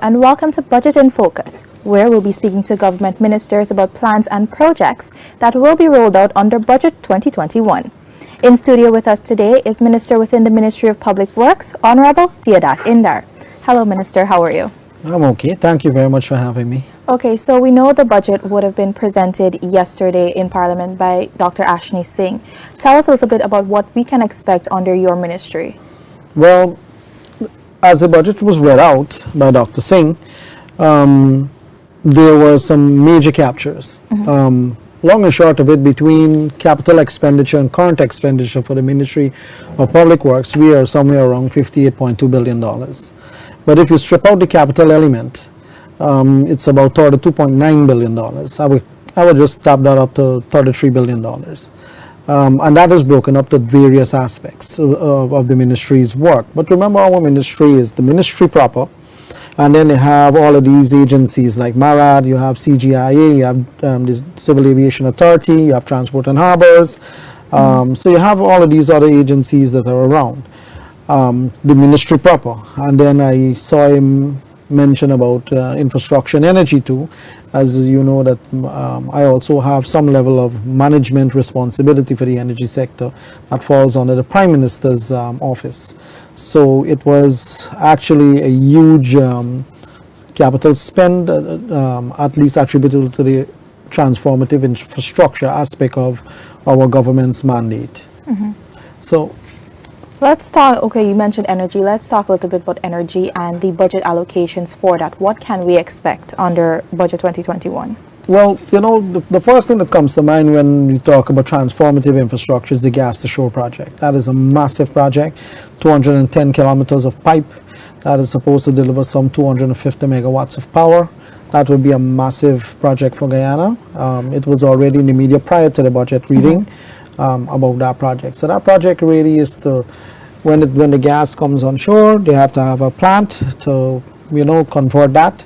and welcome to Budget in Focus, where we'll be speaking to government ministers about plans and projects that will be rolled out under Budget 2021. In studio with us today is Minister within the Ministry of Public Works, Honorable Deodat Indar. Hello, Minister. How are you? I'm okay. Thank you very much for having me. Okay, so we know the budget would have been presented yesterday in Parliament by Dr. Ashni Singh. Tell us a little bit about what we can expect under your ministry. Well, as the budget was read out by Dr. Singh, there were some major captures. Long and short of it, between capital expenditure and current expenditure for the Ministry of Public Works, we are somewhere around $58.2 billion. But if you strip out the capital element, it's about $32.9 billion. I would just tap that up to $33 billion. And that is broken up to various aspects of the ministry's work. But remember, our ministry is the ministry proper, and then you have all of these agencies like MARAD, you have CGIA, you have the Civil Aviation Authority, you have Transport and Harbors. So you have all of these other agencies that are around. The ministry proper, and then I saw him mention about infrastructure and energy too. As you know, that I also have some level of management responsibility for the energy sector that falls under the Prime Minister's office. So it was actually a huge capital spend, at least attributable to the transformative infrastructure aspect of our government's mandate. So let's talk, okay, you mentioned energy. Let's talk a little bit about energy and the budget allocations for that. What can we expect under Budget 2021? Well, you know, the first thing that comes to mind when we talk about transformative infrastructure is the Gas to Shore project. That is a massive project, 210 kilometers of pipe that is supposed to deliver some 250 megawatts of power. That would be a massive project for Guyana. It was already in the media prior to the budget reading about that project. So that project really is to, when the gas comes on shore, they have to have a plant to, you know, convert that.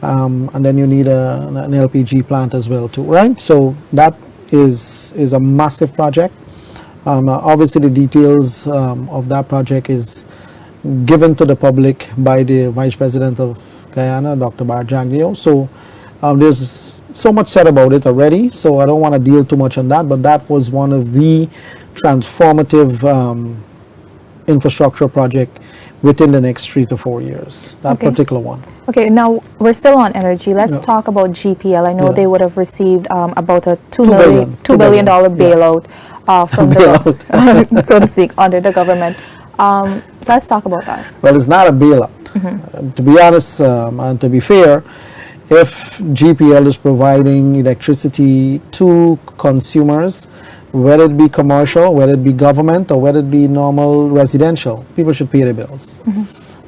And then you need an LPG plant as well too, right? So that is a massive project. Obviously the details of that project is given to the public by the Vice President of Guyana, Dr. Jagdeo. So there's so much said about it already, so I don't want to deal too much on that, but that was one of the transformative infrastructure project within the next 3 to 4 years, that particular one. Okay, now we're still on energy. Let's talk about GPL. I know they would have received about a $2 billion bailout from the, so to speak, under the government. Let's talk about that. Well, it's not a bailout. To be honest, and to be fair, if GPL is providing electricity to consumers, whether it be commercial, whether it be government, or whether it be normal residential, people should pay their bills.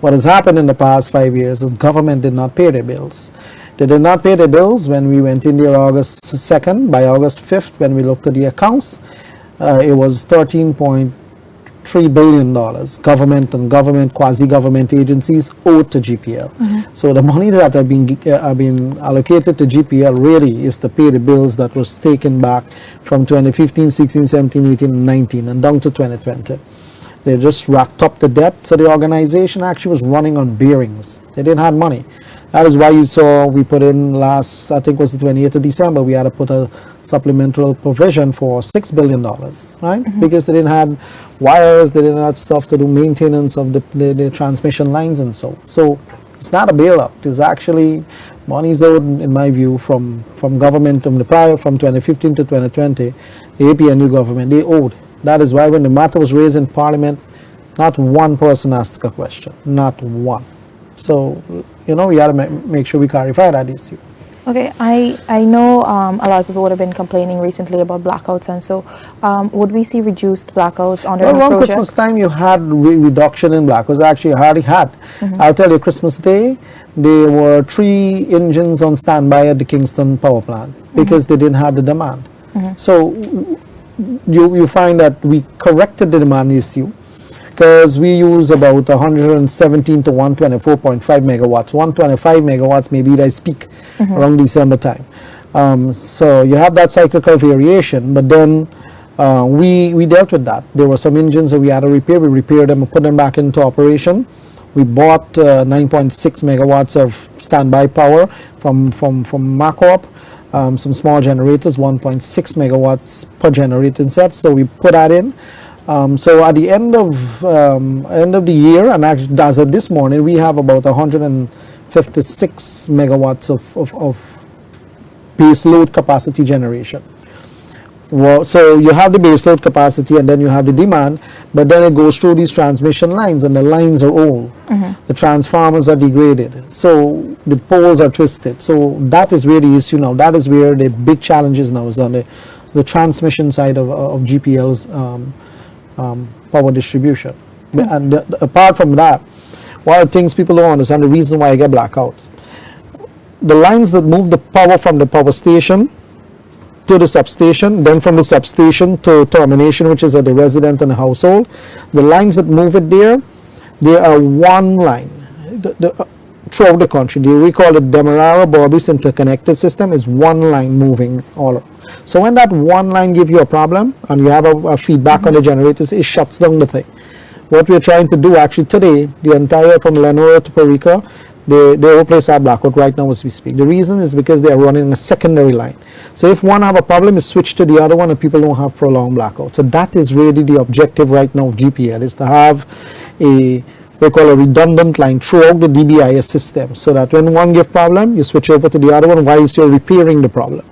What has happened in the past 5 years is government did not pay their bills. They did not pay their bills when we went in there August 2nd. By August 5th, when we looked at the accounts, it was $13.3 billion government and government quasi-government agencies owed to GPL. So the money that have been allocated to GPL really is to pay the bills that was taken back from 2015, 16, 17, 18, and 19 and down to 2020. They just racked up the debt, so the organization actually was running on bearings. They didn't have money. That is why you saw we put in last, I think it was the 28th of December, we had to put a supplemental provision for $6 billion, right? Because they didn't have wires, they didn't have stuff to do maintenance of the transmission lines and so. So it's not a bailout. It's actually money's owed, in my view, from government from 2015 to 2020, the APNU government, they owed. That is why when the matter was raised in Parliament, not one person asked a question, not one. So, you know, we got to make sure we clarify that issue. Okay, I know a lot of people would have been complaining recently about blackouts, and so would we see reduced blackouts under the around Christmas time you had reduction in blackouts. Actually, you hardly had. I'll tell you, Christmas Day, there were 3 engines on standby at the Kingston power plant because they didn't have the demand. So you find that we corrected the demand issue because we use about 117 to 124.5 megawatts. 125 megawatts maybe they peak around December time. So you have that cyclical variation, but then we dealt with that. There were some engines that we had to repair. We repaired them and put them back into operation. We bought 9.6 megawatts of standby power from MacOp, some small generators, 1.6 megawatts per generating set. So we put that in. So at the end of the year, and actually as of this morning, we have about 156 megawatts of base load capacity generation. Well, so you have the base load capacity and then you have the demand, but then it goes through these transmission lines, and the lines are old. The transformers are degraded, so the poles are twisted. So that is where the issue now. That is where the big challenges now is on the transmission side of GPL's power distribution. And apart from that, one of the things people don't understand, the reason why I get blackouts, the lines that move the power from the power station to the substation, then from the substation to termination, which is at the resident and the household, the lines that move it there, they are one line. Throughout the country, we call it Demerara-Borbis interconnected system, is one line moving all around. So when that one line gives you a problem and you have a feedback on the generators, it shuts down the thing. What we're trying to do actually today, the entire from Lenora to Perica, they replace our blackout right now as we speak. The reason is because they are running a secondary line. So if one have a problem, is switch to the other one and people don't have prolonged blackout. So that is really the objective right now of GPL, is to have we call a redundant line throughout the DBIS system, so that when one give problem, you switch over to the other one whilst you're repairing the problem.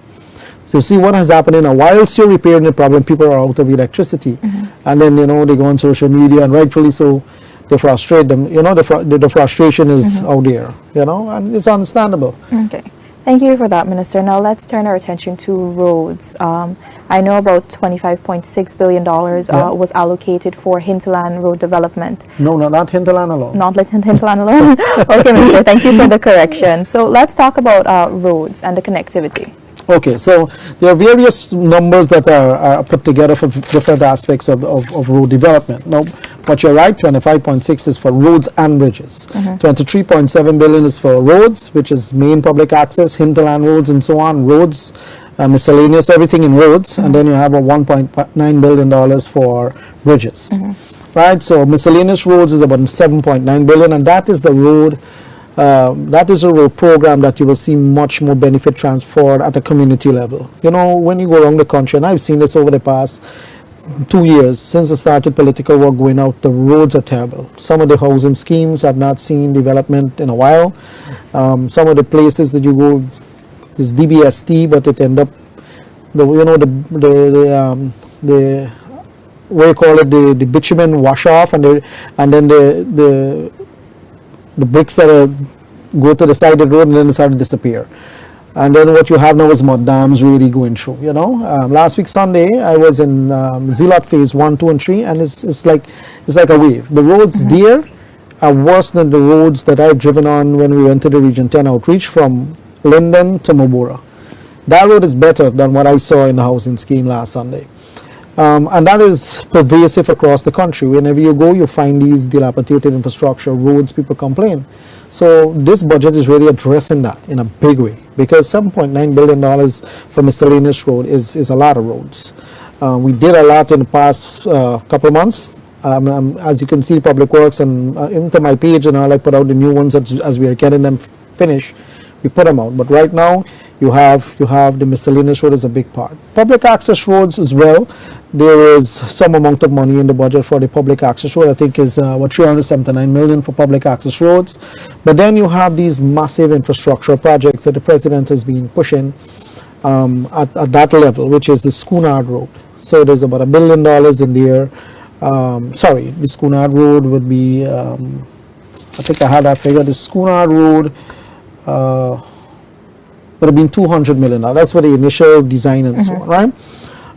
So see what has happened now, whilst you're repairing the problem, people are out of electricity. And then, they go on social media, and rightfully so, they frustrate them. The frustration is out there, and it's understandable. Okay. Thank you for that, Minister. Now let's turn our attention to roads. I know about $25.6 billion was allocated for hinterland road development. No, not hinterland alone. Not like hinterland alone? Okay, Minister, thank you for the correction. So let's talk about roads and the connectivity. Okay, so there are various numbers that are put together for different aspects of road development. Now, but you're right, 25.6 is for roads and bridges. 23.7 billion is for roads, which is main public access, hinterland roads and so on, roads, miscellaneous, everything in roads. And then you have a $1.9 billion for bridges. Right, so miscellaneous roads is about 7.9 billion, and that is the road that is a road program that you will see much more benefit transferred at a community level. When you go around the country, and I've seen this over the past 2 years since I started political work going out, the roads are terrible. Some of the housing schemes have not seen development in a while. Some of the places that you go is DBST, but it end up the what you call it, the bitumen wash off, and then the bricks that go to the side of the road and then they start to disappear. And then what you have now is mud dams really going through. Last week Sunday I was in Zealot phase 1, 2 and 3, and it's like a wave. The roads there are worse than the roads that I've driven on when we went to the Region 10 outreach from Linden to Mobura. That road is better than what I saw in the housing scheme last Sunday. And that is pervasive across the country. Whenever you go, you find these dilapidated infrastructure roads, people complain. So this budget is really addressing that in a big way, because $7.9 billion for miscellaneous road is a lot of roads. We did a lot in the past couple of months. As you can see, Public Works and into my page and all, I put out the new ones as we are getting them finished. We put them out, but right now you have the miscellaneous road is a big part. Public access roads as well. There is some amount of money in the budget for the public access road. I think is what 379 million for public access roads. But then you have these massive infrastructure projects that the president has been pushing at that level, which is the Schoonard Road. So there's about $1 billion in there. The Schoonard Road would be, I think I had that figure. The Schoonard Road would have been $200 million. That's for the initial design and so on, right?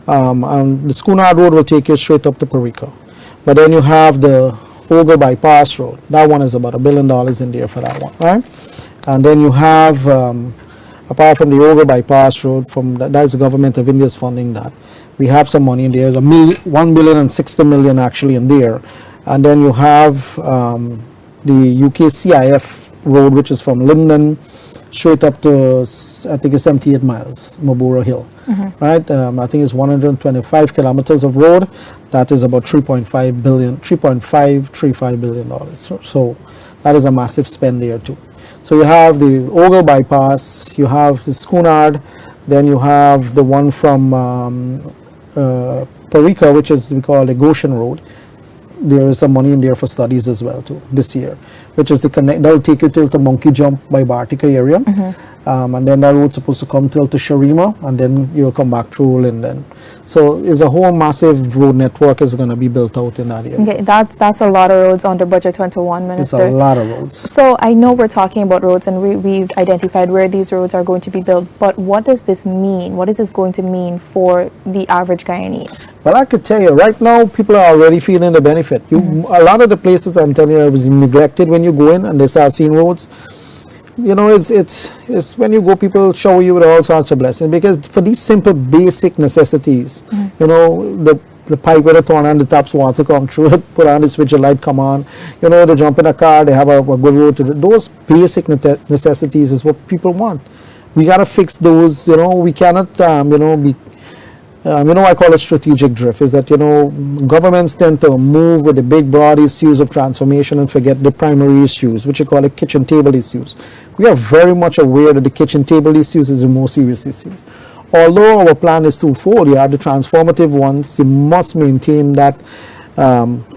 And the Schoonard Road will take you straight up to Perica. But then you have the Ogre Bypass Road. That one is about $1 billion in there for that one, right? And then you have, apart from the Ogre Bypass Road, that's the government of India's funding that. We have some money in there. There's $1.06 billion actually in there. And then you have the UKCIF road, which is from Linden straight up to, I think it's 78 miles, Mobura Hill, right? I think it's 125 kilometers of road. That is about $3.535 billion. So That is a massive spend there too. So you have the Ogle bypass, you have the Schoonard, then you have the one from Parika, which is we call the Goshen Road. There is some money in there for studies as well too this year, which is the connect. That will take you till the Monkey Jump by Bartica area, and then that road's supposed to come till to Sharima, and then you'll come back through and then. So it's a whole massive road network is going to be built out in that area. Okay, that's a lot of roads under budget 21, Minister. It's a lot of roads. So I know we're talking about roads and we've identified where these roads are going to be built, but what does this mean? What is this going to mean for the average Guyanese? Well, I could tell you, right now, people are already feeling the benefit. A lot of the places, I'm telling you, it was neglected when you go in and they start seeing roads. You know, it's when you go, people shower you with all sorts of blessings, because for these simple basic necessities, you know, the pipe where they turn on, the taps water come through, put on the switch, the light come on, you know, they jump in a car, they have a good road to do. Those basic necessities is what people want. We got to fix those, you know. We cannot, you know, be you know, I call it strategic drift, is that, you know, governments tend to move with the big broad issues of transformation and forget the primary issues, which you call it kitchen table issues. We are very much aware that the kitchen table issues is the most serious issues. Although our plan is twofold, you have the transformative ones, you must maintain that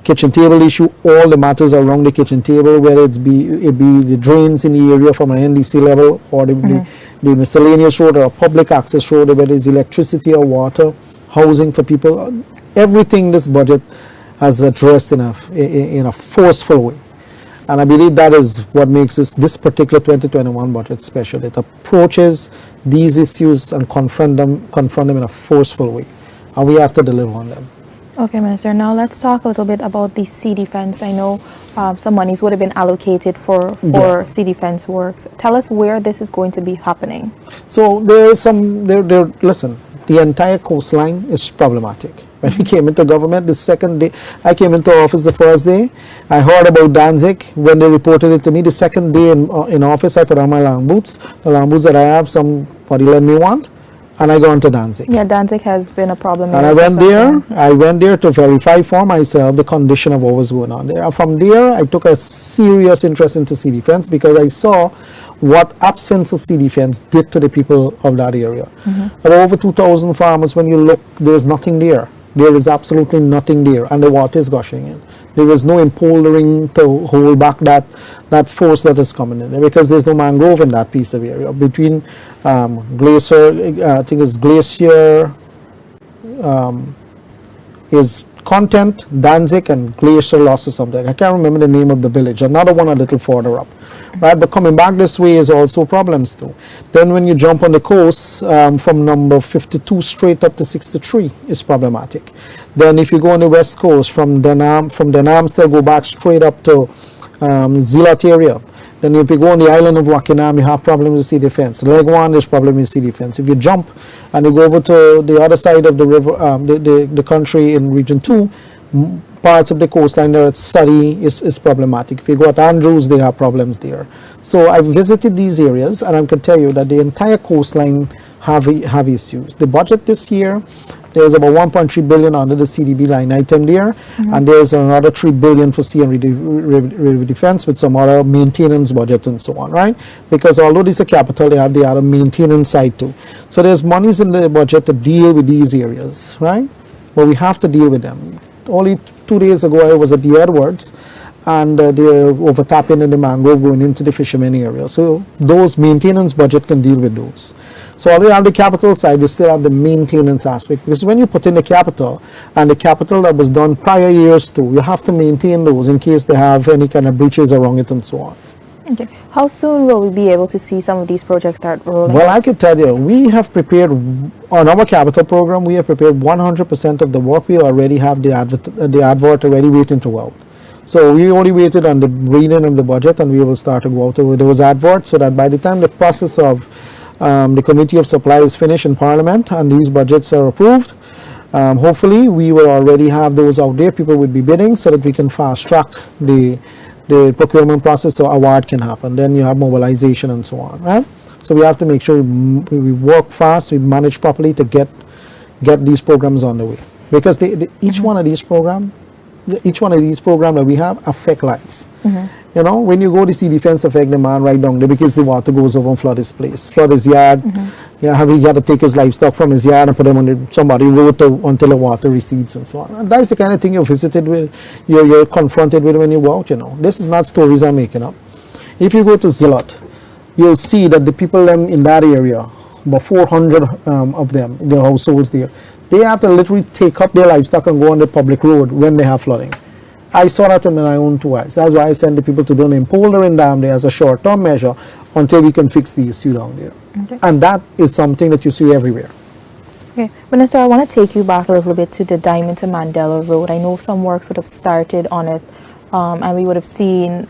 kitchen table issue, all the matters around the kitchen table, whether it be the drains in the area from an NDC level, or the miscellaneous road or a public access road, whether it's electricity or water, housing for people. Everything this budget has addressed in a forceful way. And I believe that is what makes this particular 2021 budget special. It approaches these issues and confront them in a forceful way. And we have to deliver on them. Okay, Minister. Now let's talk a little bit about the sea defense. I know some monies would have been allocated for sea defense works. Tell us where this is going to be happening. So there is listen, the entire coastline is problematic. When we came into government, the second day, I came into office the first day, I heard about Danzig when they reported it to me. The second day in office, I put on my long boots. The long boots that I have, somebody lent me one. And I go into Danzig. Yeah, Danzig has been a problem. And I went there to verify for myself the condition of what was going on there. And from there, I took a serious interest into sea defense, because I saw what absence of sea defense did to the people of that area. There are over 2,000 farmers. When you look, there is nothing there. There is absolutely nothing there, and the water is gushing in. There is no impouldering to hold back that force that is coming in there, because there's no mangrove in that piece of area. Between Glacier, I think it's Glacier, is Content, Danzig, and Glacier Loss or something. I can't remember the name of the village. Another one a little further up. Right, but coming back this way is also problems too. Then when you jump on the coast from number 52 straight up to 63 is problematic. Then if you go on the west coast from Denham still go back straight up to Zeelat area. Then if you go on the island of Wakinam, you have problems with sea defense. Legwan, there's problem with sea defense. If you jump and you go over to the other side of the river, the country in region 2, parts of the coastline there at Surrey is problematic. If you go at Andrews, they have problems there. So I've visited these areas, and I can tell you that the entire coastline have issues. The budget this year, there's about 1.3 billion under the CDB line item there, and there's another 3 billion for sea and river defense with some other maintenance budgets and so on, right? Because although this is a capital, they have the other maintenance side too. So there's monies in the budget to deal with these areas, right? But we have to deal with them. Only 2 days ago, I was at the Edwards, and they're overtapping in the mangrove going into the fishermen area. So those maintenance budget can deal with those. So although you have the capital side, you still have the maintenance aspect, because when you put in the capital, and the capital that was done prior years too, you have to maintain those in case they have any kind of breaches around it and so on. Okay. How soon will we be able to see some of these projects start rolling? Well, I can tell you, we have prepared, on our capital program, we have prepared 100% of the work. We already have the advert already waiting to go out. So we only waited on the reading of the budget, and we will start to go out with those adverts, so that by the time the process of the Committee of Supply is finished in Parliament and these budgets are approved, hopefully we will already have those out there. People will be bidding, so that we can fast track the procurement process, so award can happen. Then you have mobilization and so on, right? So we have to make sure we work fast, we manage properly to get these programs on the way, because each one of these programs, each one of these programs that we have affect lives. You know, when you go to see defense affect the man right down there because the water goes over and flood his place, flood his yard. Yeah, he got to take his livestock from his yard and put them on somebody road until the water recedes and so on. And that's the kind of thing you're visited with, you're confronted with when you go out. You know, this is not stories I'm making up. If you go to Zilot, you'll see that the people in that area, about 400 of them, the households there, they have to literally take up their livestock and go on the public road when they have flooding. I saw that with my own two eyes. That's why I send the people to do an poldering dam there as a short-term measure until we can fix the issue down there. Okay. And that is something that you see everywhere. Okay. Minister, I want to take you back a little bit to the Diamond to Mandela Road. I know some works would have started on it, and we would have seen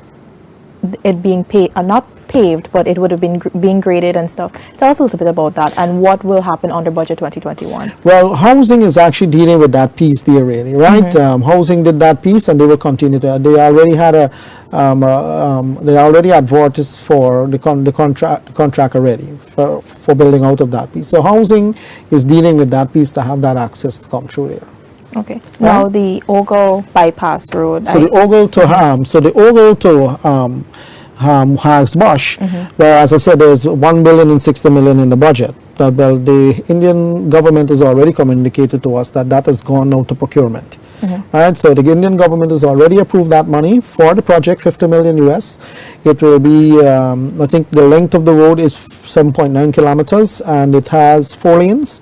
it being not paved, but it would have been being graded and stuff. Tell us a little bit about that and what will happen under budget 2021. Well, housing is actually dealing with that piece there, really, right? Housing did that piece, and they will continue to. They already had they already advertised for the contract already for building out of that piece. So housing is dealing with that piece to have that access to come through there. Okay. Now the Ogle bypass road. So the Ogle to Hags Bush, where, as I said, there's 1 billion and 60 million in the budget. Well, the Indian government has already communicated to us that has gone out to procurement. Right, so the Indian government has already approved that money for the project, 50 million US. It will be, I think the length of the road is 7.9 kilometers, and it has 4 lanes.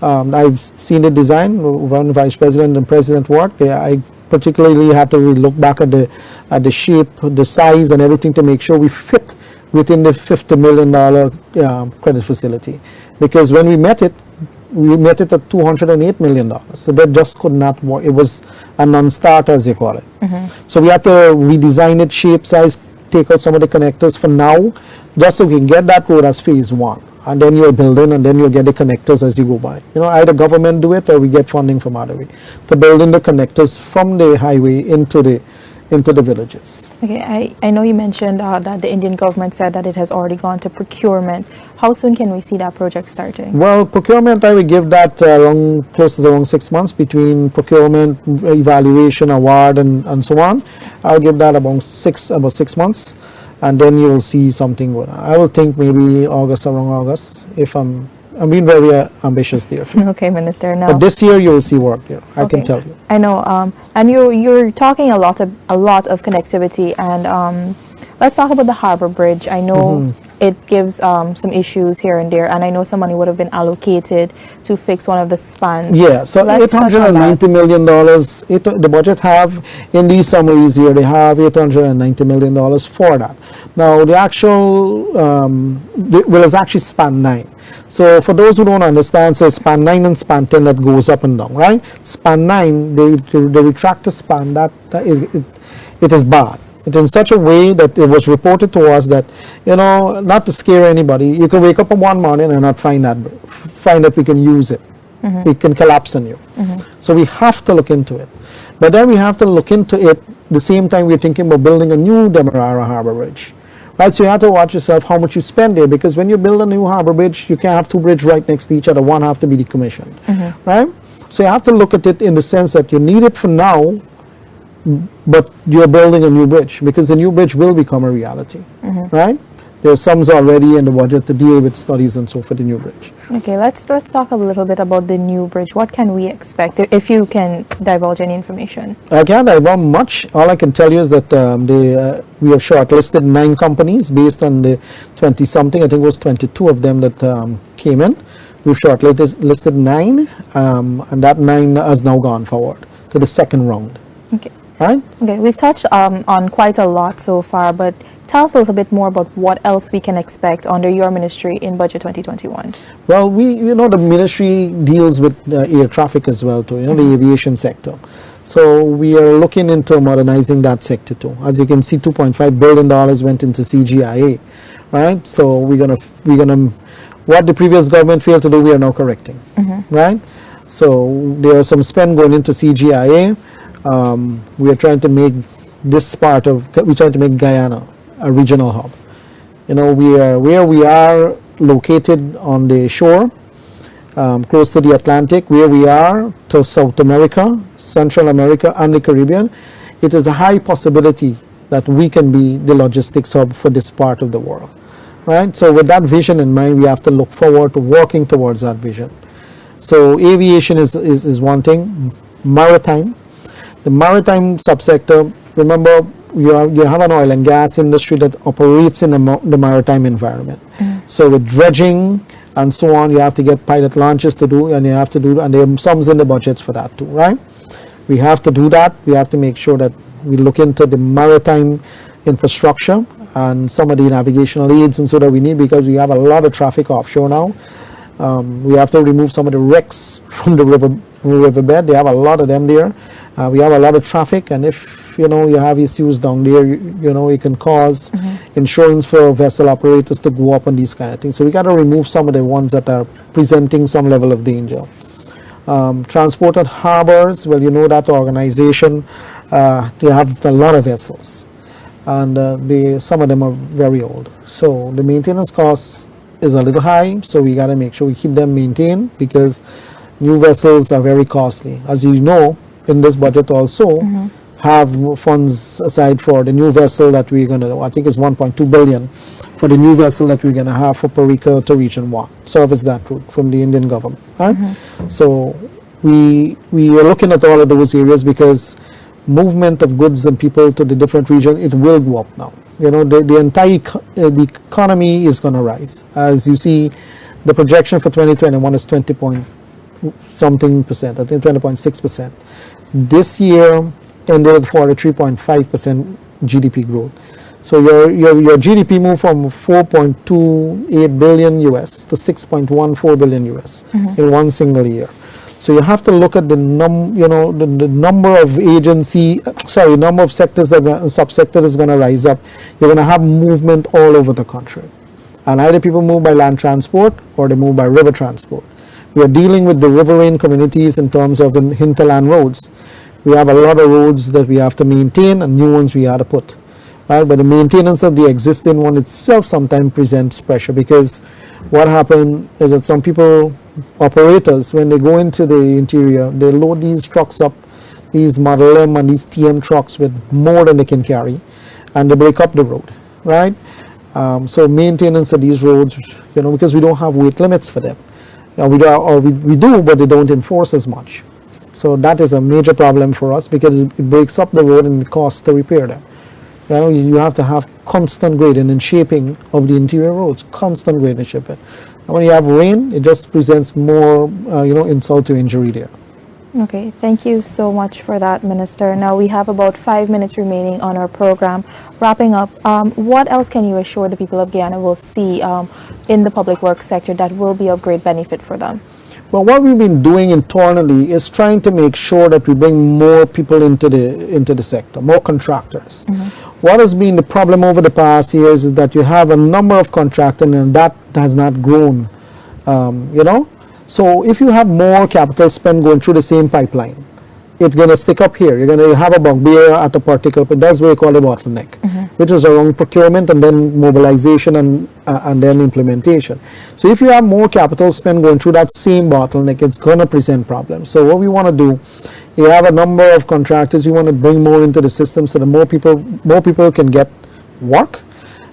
I've seen the design when Vice President and President worked. I particularly had to look back at the shape, the size, and everything to make sure we fit within the $50 million credit facility. Because when we met it at $208 million. So that just could not work. It was a non-starter, as they call it. So we had to redesign it, shape, size, take out some of the connectors for now, just so we can get that road as phase 1. And then you'll build in, and then you'll get the connectors as you go by. You know, either government do it or we get funding from other way to build in the connectors from the highway into the villages. Okay, I know you mentioned that the Indian government said that it has already gone to procurement. How soon can we see that project starting? Well, procurement, I would give that close to around 6 months between procurement, evaluation, award, and so on. I'll give that about 6 months. And then you will see something good. I will think maybe around August, if I'm being very ambitious there. Okay, Minister. Now, but this year you will see work there. I can tell you. I know. And you're talking a lot of connectivity, and let's talk about the Harbour Bridge. I know it gives some issues here and there, and I know some money would have been allocated to fix one of the spans. Yeah, so $890 million, the budget have, in these summaries here, they have $890 million for that. Now, the actual, it's actually span 9. So for those who don't understand, so span 9 and span 10 that goes up and down, right? Span 9, they retract the span, it is bad. It in such a way that it was reported to us that, you know, not to scare anybody, you can wake up on one morning and not find that we can use it. It can collapse on you. So we have to look into it. But then we have to look into it the same time we're thinking about building a new Demerara Harbour Bridge. Right, so you have to watch yourself how much you spend there, because when you build a new harbour bridge, you can't have 2 bridges right next to each other. One have to be decommissioned, right? So you have to look at it in the sense that you need it for now, but you're building a new bridge, because the new bridge will become a reality, right? There's sums already in the budget to deal with studies and so for the new bridge. Okay, let's talk a little bit about the new bridge. What can we expect, if you can divulge any information? I can't divulge much. All I can tell you is that we have shortlisted 9 companies based on the 20-something, I think it was 22 of them that came in. We've shortlisted 9, and that 9 has now gone forward to the second round. Okay. Right? Okay, we've touched on quite a lot so far, but tell us a little bit more about what else we can expect under your ministry in budget 2021. Well, the ministry deals with air traffic as well too, the aviation sector. So we are looking into modernizing that sector too. As you can see, $2.5 billion went into CGIA, right? So we're gonna what the previous government failed to do, we are now correcting, right? So there are some spend going into CGIA. We are trying to make Guyana a regional hub. We are where we are located on the shore. close to the Atlantic, where we are, to South America, Central America, and the Caribbean, it is a high possibility that we can be the logistics hub for this part of the world, right? So with that vision in mind, we have to look forward to working towards that vision. So aviation is one thing. Maritime, the maritime subsector, remember, you have an oil and gas industry that operates in the maritime environment. So with dredging and so on, you have to get pilot launches to do, and you have to do, and there are sums in the budgets for that too, right? We have to do that. We have to make sure that we look into the maritime infrastructure and some of the navigational aids and so that we need, because we have a lot of traffic offshore now. We have to remove some of the wrecks from the riverbed. They have a lot of them there. We have a lot of traffic, and if you have issues down there, it can cause insurance for vessel operators to go up on these kind of things. So we got to remove some of the ones that are presenting some level of danger. Transport at harbors, well, that organization, they have a lot of vessels, and some of them are very old. So the maintenance costs is a little high, so we got to make sure we keep them maintained, because new vessels are very costly. As you know, in this budget also have funds aside for the new vessel that we're going to, I think it's 1.2 billion for the new vessel that we're going to have for Perica to Region 1, service that route from the Indian government, right? So we are looking at all of those areas, because movement of goods and people to the different regions, it will go up now. The entire the economy is going to rise. As you see, the projection for 2021 is 20 point something percent, I think 20.6%. This year ended for a 3.5% GDP growth. So your GDP moved from 4.28 billion US to 6.14 billion US in one single year. So you have to look at the number of number of sectors subsectors is going to rise up. You're going to have movement all over the country, and either people move by land transport or they move by river transport. We are dealing with the riverine communities in terms of hinterland roads. We have a lot of roads that we have to maintain, and new ones we have to put. Right? But the maintenance of the existing one itself sometimes presents pressure, because what happened is that some people, operators, when they go into the interior, they load these trucks up, these Model M and these TM trucks, with more than they can carry, and they break up the road, right? So maintenance of these roads, because we don't have weight limits for them. We do, but they don't enforce as much. So that is a major problem for us, because it breaks up the road and it costs to repair them. You have to have constant grading and shaping of the interior roads, constant grading and shaping. And when you have rain, it just presents more, insult to injury there. Okay, thank you so much for that, Minister. Now we have about 5 minutes remaining on our program. Wrapping up, what else can you assure the people of Guyana will see in the public works sector that will be of great benefit for them? Well, what we've been doing internally is trying to make sure that we bring more people into the sector, more contractors. What has been the problem over the past years is that you have a number of contractors, and that has not grown, So if you have more capital spend going through the same pipeline, it's going to stick up here. You're going to have a bugbear at a particular point. That's what we call a bottleneck, which is around procurement and then mobilization and then implementation. So if you have more capital spend going through that same bottleneck, it's going to present problems. So what we want to do, you have a number of contractors, you want to bring more into the system so that more people can get work.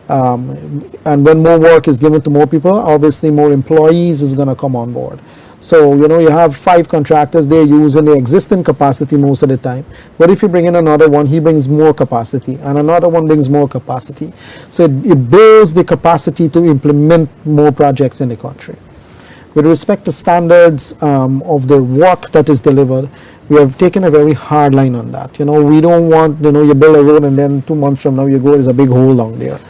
And when more work is given to more people, obviously more employees is going to come on board. So, you have 5 contractors, they're using the existing capacity most of the time. But if you bring in another one, he brings more capacity, and another one brings more capacity. So it builds the capacity to implement more projects in the country. With respect to standards of the work that is delivered, we have taken a very hard line on that. We don't want, you build a road and then 2 months from now you go, there's a big hole down there.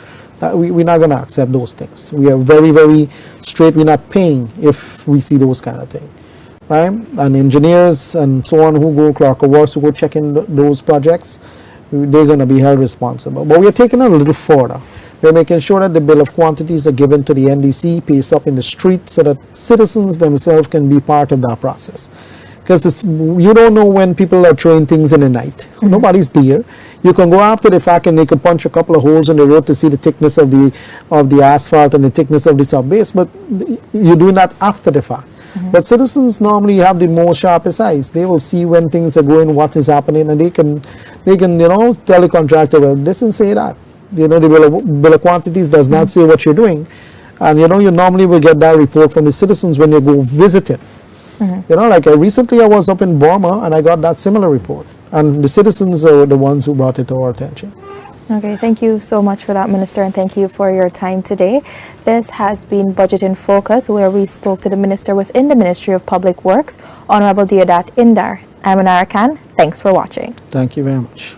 We're not going to accept those things. We are very, very straight. We're not paying if we see those kind of things, right? And engineers and so on who go clerk of works, who go check in those projects, they're going to be held responsible. But we're taking it a little further. We're making sure that the bill of quantities are given to the NDC, placed up in the street, so that citizens themselves can be part of that process. Because you don't know when people are throwing things in the night. Nobody's there. You can go after the fact and they can punch a couple of holes in the road to see the thickness of the asphalt and the thickness of the subbase, but you're doing that after the fact. But citizens normally have the more sharpest eyes. They will see when things are going, what is happening, and they can tell the contractor, well, this doesn't say that. The bill of quantities does not say what you're doing. And you normally will get that report from the citizens when you go visit it. Like recently I was up in Burma and I got that similar report. And the citizens are the ones who brought it to our attention. Okay, thank you so much for that, Minister, and thank you for your time today. This has been Budget in Focus, where we spoke to the Minister within the Ministry of Public Works, Honorable Deodat Indar. I'm Anara Khan. Thanks for watching. Thank you very much.